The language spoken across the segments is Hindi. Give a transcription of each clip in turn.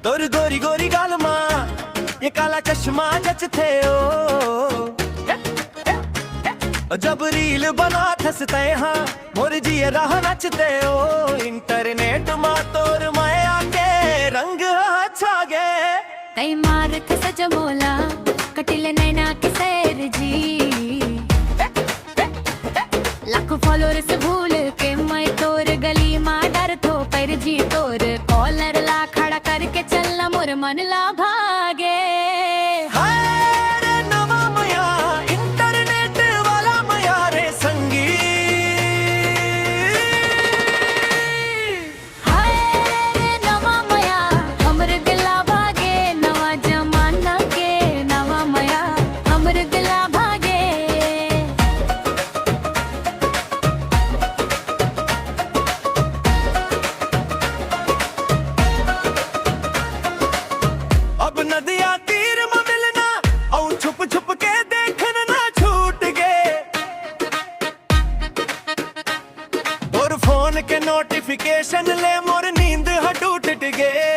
तोर गोरी गोरी गाल मां ये काला चश्मा जचते ओ जब रील बना थसते हाँ मोर जी राह नचते ओ इंटरनेट मां तोर माया के रंग अच्छा गे तई मार सज मोला कटिल नैना के सैर जी लाखों फॉलोअर्स भूल के मैं तोर गली मां डर थो पर जी तोर कॉलर ला खड़ा करके चलना मोर मन ला भागे के नोटिफिकेशन ले मोर नींद हटूट गए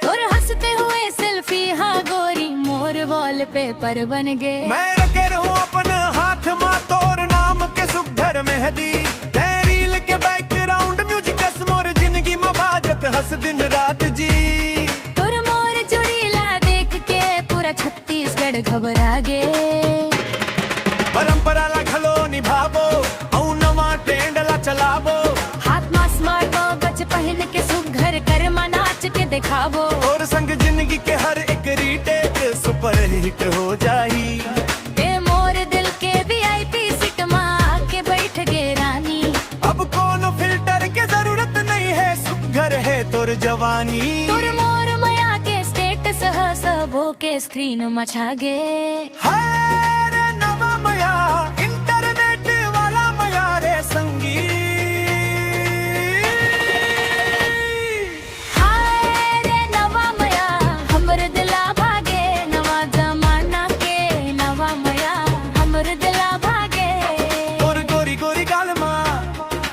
और हंसते हुए सेल्फी हाँ गोरी मोर वॉलपेपर बन गए मैं रखे रहूं अपन हाथ मां तोर नाम के सुघर मेहंदी रील के बैकग्राउंड म्यूजिक मोर जिंदगी में बाजत हंस दिन रात जी तोर मोर जुड़ीला देख के पूरा छत्तीसगढ़ घबरा गे परंपरा ला खलो निभावो औ नवा ट्रेंड ला चलावो पहन के सुघर कर नाच के दिखावो और संग जिंदगी के हर एक रीटेक सुपर हिट हो जाही ए मोर दिल के VIP सीट में आके बैठ गे रानी अब कौन फिल्टर के जरूरत नहीं है सुघर है तोर जवानी तोर मोर माया के स्टेटस सबो के स्क्रीन मचा गे हाय रे नवा माया इंटरनेट वाला माया रे संगी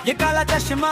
ये काला चश्मा